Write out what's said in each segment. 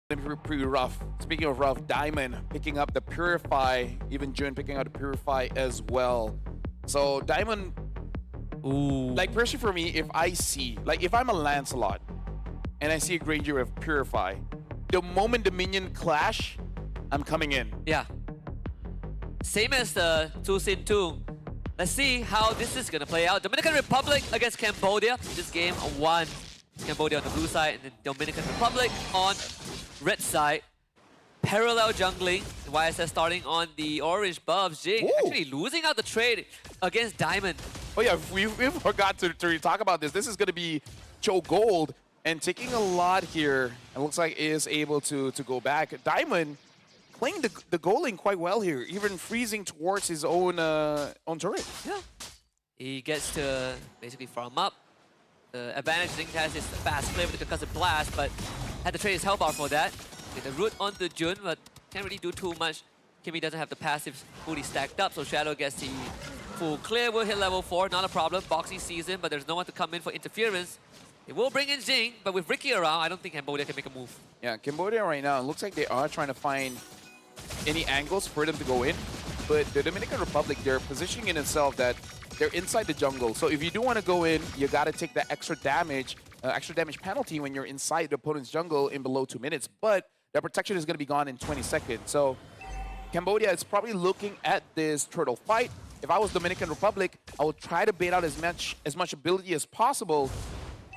Pretty rough. Speaking of rough, Diamond picking up the Purify, even June picking up the Purify as well. So Diamond, Ooh. like personally for me, if I'm a Lancelot and I see a Granger with Purify, the moment the minion clash, I'm coming in. Yeah. Same as the 2-Sin 2. Let's see how this is going to play out. Dominican Republic against Cambodia. This game 1. Cambodia on the blue side and then Dominican Republic on red side. Parallel jungling. YSS starting on the orange buffs. Jing Ooh. actually losing out the trade against Diamond. Oh yeah, we forgot to talk about this. This is going to be Joe Gold and taking a lot here. It looks like is able to go back. Diamond playing the goal lane quite well here, even freezing towards his own turret. Yeah. He gets to basically farm up. The advantage Zing has is fast play with the concussive blast, but had to trade his health bar for that. Get the root onto Jun, but can't really do too much. Kimmy doesn't have the passives fully stacked up, so Shadow gets the full clear. Will hit level 4, not a problem. Boxy sees him, but there's no one to come in for interference. It will bring in Zing, but with Ricky around, I don't think Cambodia can make a move. Yeah, Cambodia right now, it looks like they are trying to find any angles for them to go in, but the Dominican Republic, they're positioning in itself that they're inside the jungle. So if you do want to go in, you got to take the extra damage penalty when you're inside the opponent's jungle in below 2 minutes. But the protection is going to be gone in 20 seconds. So Cambodia is probably looking at this turtle fight. If I was Dominican Republic, I would try to bait out as much ability as possible,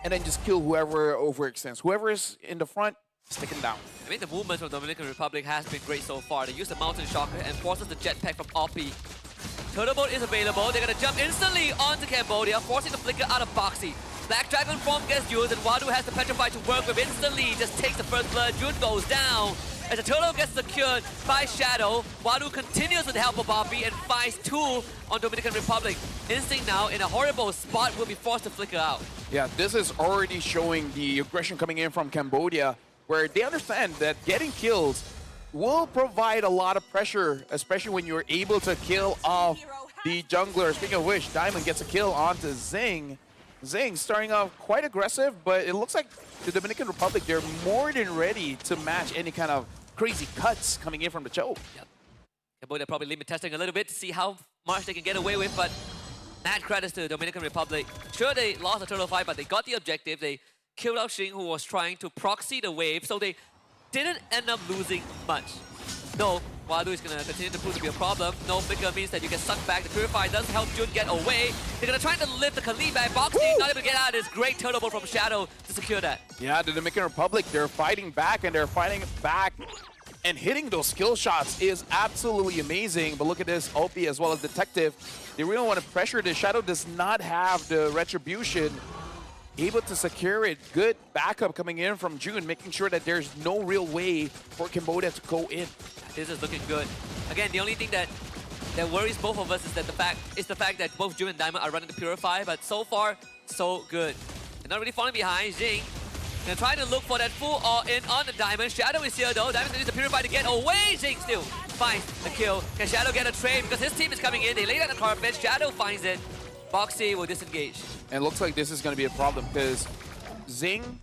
and then just kill whoever overextends. Whoever is in the front, stick him down. I mean, the movement from Dominican Republic has been great so far. They use the Mountain Shocker and forces the jetpack from Oppie. Turtle Boat is available. They're going to jump instantly onto Cambodia, forcing the flicker out of Boxy. Black Dragon form gets used, and Wadu has the Petrify to work with instantly. Just takes the first blood. Jun goes down. As the turtle gets secured by Shadow, Wadu continues with the help of Oppie and finds 2 on Dominican Republic. Instinct now in a horrible spot will be forced to flicker out. Yeah, this is already showing the aggression coming in from Cambodia, where they understand that getting kills will provide a lot of pressure, especially when you're able to kill off the jungler. Speaking of which, Diamond gets a kill onto Zing. Zing starting off quite aggressive, but it looks like the Dominican Republic, they're more than ready to match any kind of crazy cuts coming in from the choke. Yep. Cambodia probably limit testing a little bit to see how much they can get away with, but mad credits to the Dominican Republic. Sure, they lost the turtle fight, but they got the objective. They killed out Xing, who was trying to proxy the wave, so they didn't end up losing much. No, Wadu is going to continue to prove to be a problem. No flicker means that you get sucked back. The Purify does help Jun get away. They're going to try to lift the Khalid back. Boxy not able to get out of this great turtle bolt from Shadow to secure that. Yeah, the Dominican Republic, they're fighting back, and and hitting those skill shots is absolutely amazing. But look at this, Opie as well as Detective. They really want to pressure this. Shadow does not have the retribution. Able to secure it. Good backup coming in from June, making sure that there's no real way for Cambodia to go in. This is looking good. Again, the only thing that worries both of us is that the fact that both June and Diamond are running the Purify, but so far, so good. They're not really falling behind. Jing gonna try to look for that full all-in on the Diamond. Shadow is here though. Diamond's gonna use the Purify to get away. Jing still finds the kill. Can Shadow get a trade? Because his team is coming in. They lay down the carpet. Shadow finds it. Boxy will disengage. And it looks like this is going to be a problem because Zing,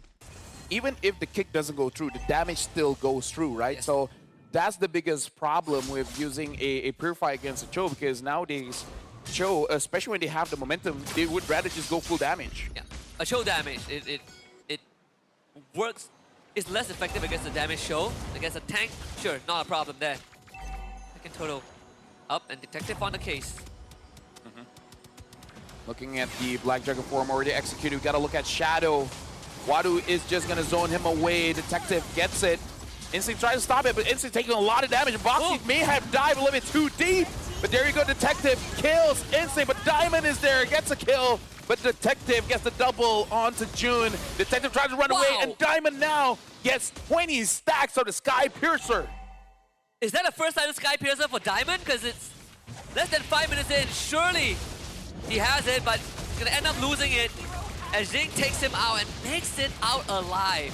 even if the kick doesn't go through, the damage still goes through, right? Yes. So that's the biggest problem with using a Purify against a Cho, because nowadays, Cho, especially when they have the momentum, they would rather just go full damage. Yeah, a show damage. It works. It's less effective against the damage show. Against a tank, sure, not a problem there. Second turtle up and Detective on the case. Looking at the Black Dragon form already executed, we gotta look at Shadow. Wadu is just gonna zone him away. Detective gets it. Instinct tries to stop it, but Instinct taking a lot of damage. Boxy may have dived a little bit too deep, but there you go, Detective kills Instinct, but Diamond is there, gets a kill, but Detective gets the double onto June. Detective tries to run away, and Diamond now gets 20 stacks of the Sky Piercer. Is that a first time Sky Piercer for Diamond? Because it's less than 5 minutes in. Surely he has it, but he's gonna end up losing it as Jing takes him out and makes it out alive.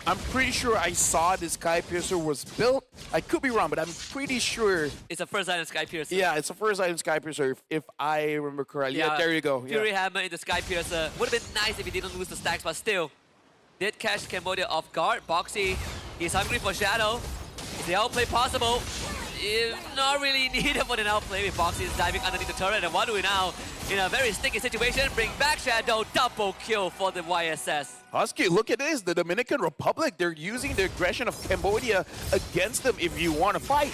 I'm pretty sure I saw this Sky Piercer was built. I could be wrong, but I'm pretty sure it's a first item Sky Piercer. Yeah, it's the first item Sky Piercer, if I remember correctly. Yeah, there you go. Fury Hammer into Sky Piercer. Would have been nice if he didn't lose the stacks, but still did catch Cambodia off guard. Boxy He's hungry for Shadow. Is the outplay possible? Not really needed for an outplay with Boxy is diving underneath the turret. And Wadu now in a very sticky situation. Bring back Shadow. Double kill for the YSS. Husky, look at this. The Dominican Republic, they're using the aggression of Cambodia against them if you want to fight.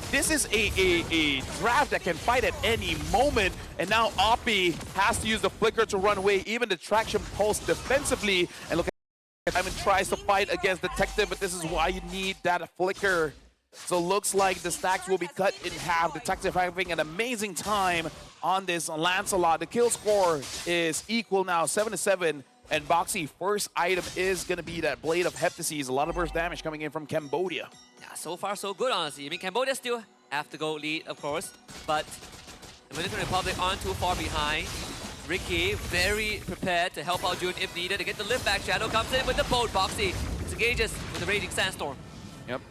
This is a draft that can fight at any moment. And now Oppie has to use the flicker to run away. Even the traction pulse defensively. And look at Diamond tries to fight against Detective, but this is why you need that flicker. So looks like the stacks will be cut in half. Detective having an amazing time on this Lancelot. The kill score is equal now, 7-7. And Boxy, first item is going to be that Blade of Heptases. A lot of burst damage coming in from Cambodia. Yeah, so far so good, honestly. I mean, Cambodia still have to go lead, of course. But the Dominican Republic aren't too far behind. Ricky very prepared to help out June if needed to get the lift back. Shadow comes in with the boat. Boxy engages with the Raging Sandstorm. Yep.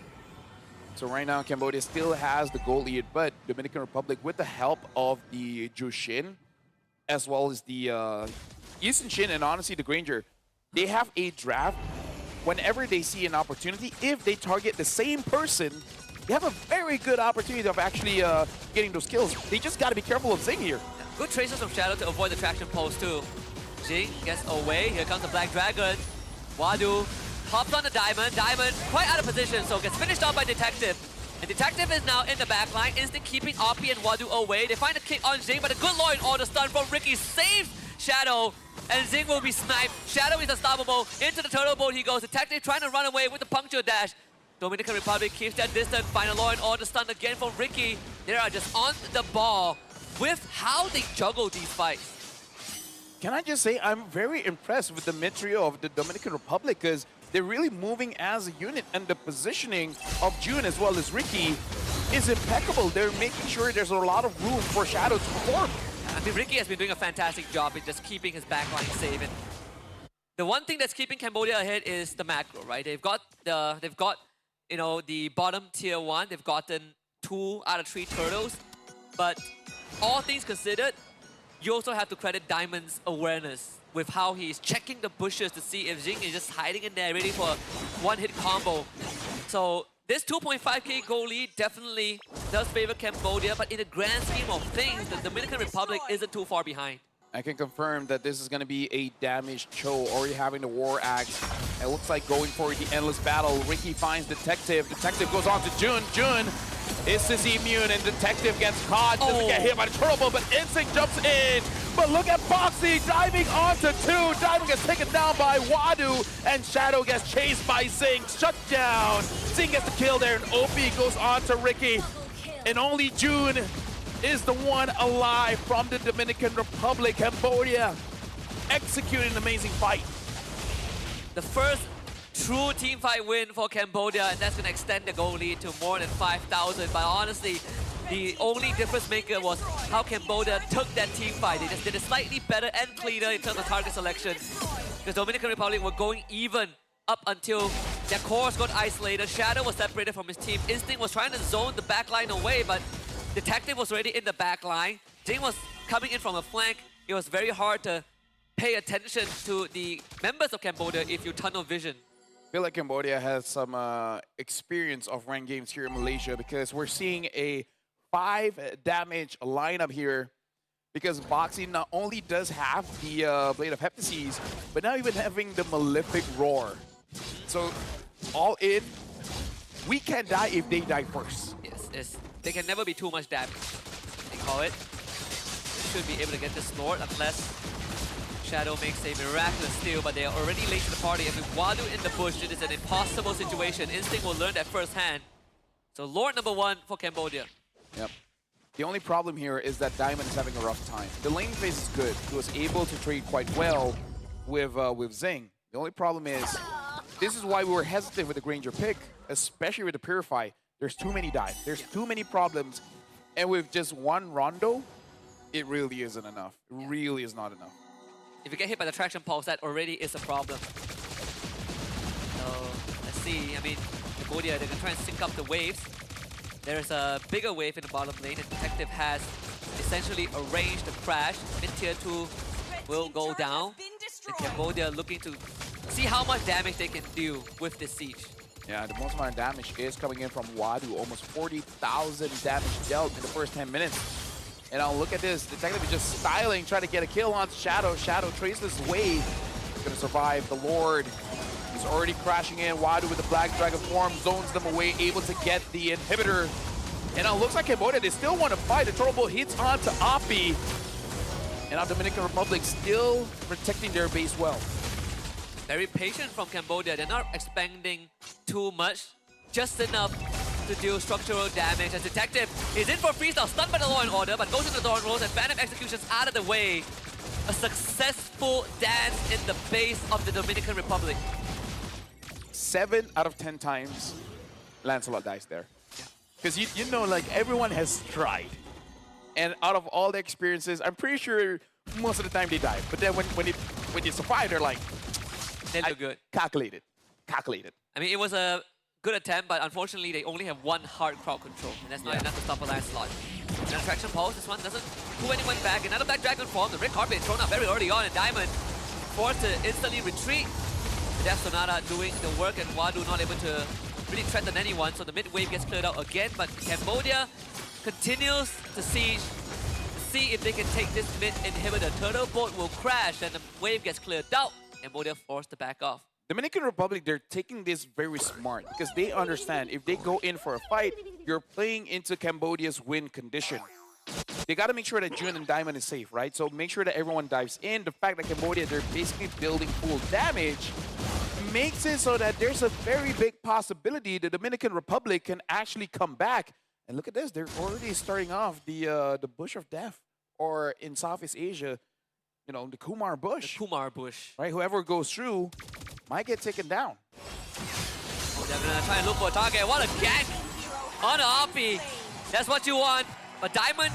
So right now, Cambodia still has the goal lead, but Dominican Republic, with the help of the Jushin, as well as the Eastern Shin and honestly the Granger, they have a draft. Whenever they see an opportunity, if they target the same person, they have a very good opportunity of actually getting those kills. They just got to be careful of Zing here. Good traces from Shadow to avoid the traction pulse too. Jing gets away. Here comes the Black Dragon. Wadu hops on the Diamond. Diamond quite out of position, so gets finished off by Detective. And Detective is now in the backline, instant keeping Oppie and Wadu away. They find a kick on Jing, but a good Lord on the stun from Ricky saves Shadow. And Zing will be sniped. Shadow is unstoppable. Into the turtle boat he goes. Detective trying to run away with the puncture dash. Dominican Republic keeps that distance. Final law and order stun again from Ricky. They are just on the ball with how they juggle these fights. Can I just say, I'm very impressed with the mid trio of the Dominican Republic because they're really moving as a unit, and the positioning of June as well as Ricky is impeccable. They're making sure there's a lot of room for Shadow to perform. I mean, Ricky has been doing a fantastic job in just keeping his backline safe. And the one thing that's keeping Cambodia ahead is the macro, right? They've got you know, the bottom tier 1. They've gotten 2 out of 3 turtles. But all things considered, you also have to credit Diamond's awareness with how he's checking the bushes to see if Jing is just hiding in there ready for a one-hit combo. So this 2.5k goal lead definitely does favor Cambodia, but in the grand scheme of things, the Dominican Republic isn't too far behind. I can confirm that this is going to be a damaged Cho, already having the War Axe. It looks like going for the endless battle. Ricky finds Detective. Detective goes on to June. June is Sissy immune, and Detective gets caught. Doesn't get hit by the turtle, but Instinct jumps in. But look at Boxy diving onto 2. Diamond gets taken down by Wadu, and Shadow gets chased by Zing. Shut down. Zing gets the kill there, and Oppie goes on to Ricky. And only June is the one alive from the Dominican Republic. Cambodia executing an amazing fight. The first true team fight win for Cambodia, and that's going to extend the goal lead to more than 5,000. But honestly, the only difference maker was how Cambodia took that team fight. They just did it slightly better and cleaner in terms of target selection. The Dominican Republic were going even up until their cores got isolated. Shadow was separated from his team. Instinct was trying to zone the backline away, but Detective was already in the backline. Jing was coming in from a flank. It was very hard to pay attention to the members of Cambodia if you tunnel vision. I feel like Cambodia has some experience of ranked games here in Malaysia, because we're seeing a 5 damage lineup here, because Boxy not only does have the Blade of Heptases, but now even having the Malefic Roar. So all in, we can die if they die first. Yes. They can never be too much damage, they call it. They should be able to get this Lord unless Shadow makes a miraculous steal, but they are already late to the party. And with Wadu in the bush, it is an impossible situation. Instinct will learn that firsthand. So Lord number 1 for Cambodia. Yep. The only problem here is that Diamond is having a rough time. The lane phase is good. He was able to trade quite well with Zing. The only problem is, this is why we were hesitant with the Granger pick, especially with the Purify. There's too many dives. There's too many problems. And with just one Rondo, it really isn't enough. It really is not enough. If you get hit by the traction pulse, that already is a problem. So, let's see. I mean, Cambodia, they're going to try and sync up the waves. There's a bigger wave in the bottom lane, and Detective has essentially arranged the crash. Mid-tier 2 will go down. And Cambodia looking to see how much damage they can do with this siege. Yeah, the most amount of damage is coming in from Wadu. Almost 40,000 damage dealt in the first 10 minutes. And now look at this. Detective is just styling, trying to get a kill on Shadow. Shadow traces wave. He's going to survive. The Lord is already crashing in. Wadu with the Black Dragon form zones them away, able to get the inhibitor. And now it looks like Cambodia, they still want to fight. The Turtle Bolt hits onto Oppie. And now Dominican Republic still protecting their base well. Very patient from Cambodia. They're not expanding too much, just enough to deal structural damage. As Detective is in for freestyle, stunned by the Law and Order, but goes into the Dawn Rolls and Phantom Executions out of the way. A successful dance in the base of the Dominican Republic. 7 out of 10 times, Lancelot dies there. Because you know, like, everyone has tried. And out of all the experiences, I'm pretty sure most of the time they die. But then when you survive, they're like, They look good. Calculated. Calculated. I mean, it was a good attempt, but unfortunately, they only have one hard crowd control. And that's not enough to stop a Lancelot. An attraction pulse, this one doesn't pull anyone back. Another Black Dragon form, the red carpet thrown out very early on, and Diamond forced to instantly retreat. The Death Sonata doing the work, and Wadu not able to really threaten anyone, so the mid wave gets cleared out again, but Cambodia continues to see if they can take this mid inhibitor. Turtle Bolt will crash, and the wave gets cleared out. Cambodia forced to back off. Dominican Republic, they're taking this very smart because they understand if they go in for a fight, you're playing into Cambodia's win condition. They got to make sure that Jun and Diamond is safe, right? So make sure that everyone dives in. The fact that Cambodia, they're basically building full damage makes it so that there's a very big possibility the Dominican Republic can actually come back. And look at this, they're already starting off the Bush of Death, or in Southeast Asia, you know, the Kumar Bush. The Kumar Bush. Right, whoever goes through might get taken down. Oh, they're gonna try and look for a target. What a gank on Oppie. That's what you want. But Diamond,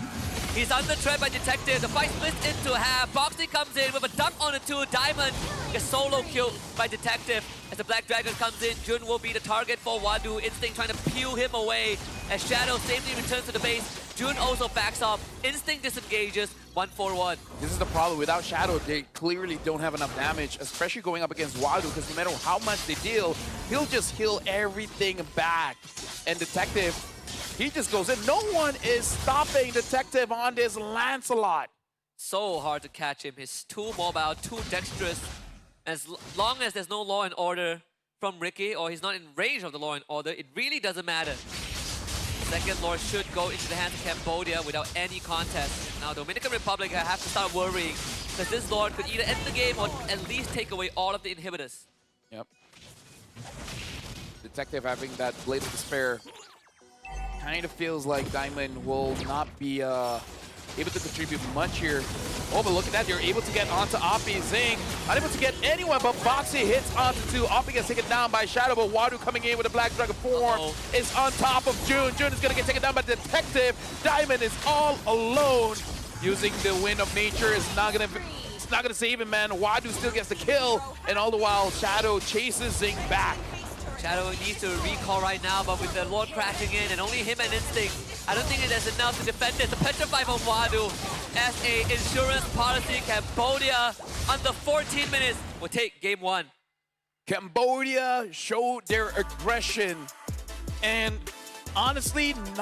he's under threat by Detective. The fight splits into half. Boxy comes in with a dunk on the 2. Diamond gets solo killed by Detective. As the Black Dragon comes in, Jun will be the target for Wadu. Instinct trying to peel him away. As Shadow safely returns to the base, Jun also backs off. Instinct disengages. 1-4-1. This is the problem. Without Shadow, they clearly don't have enough damage, especially going up against Wadu, because no matter how much they deal, he'll just heal everything back. And Detective, he just goes in. No one is stopping Detective on this Lancelot. So hard to catch him. He's too mobile, too dexterous. As long as there's no Law and Order from Ricky, or he's not in range of the Law and Order, it really doesn't matter. Second Lord should go into the hands of Cambodia without any contest. Now Dominican Republic have to start worrying, because this Lord could either end the game or at least take away all of the inhibitors. Yep. Detective having that Blade of Despair kind of feels like Diamond will not be able to contribute much here. Oh, but look at that. They're able to get onto Oppie. Zing, unable to get anyone, but Boxy hits onto 2. Oppie gets taken down by Shadow, but Wadu coming in with a Black Dragon form is on top of Jun. Jun is going to get taken down by Detective. Diamond is all alone. Using the Wind of Nature is not going to save him, man. Wadu still gets the kill, and all the while, Shadow chases Zing back. Shadow needs to recall right now, but with the Lord crashing in and only him and Instinct, I don't think there's enough to defend it. The Petrify from Wadu as a insurance policy. Cambodia under 14 minutes will take game 1. Cambodia showed their aggression, and honestly,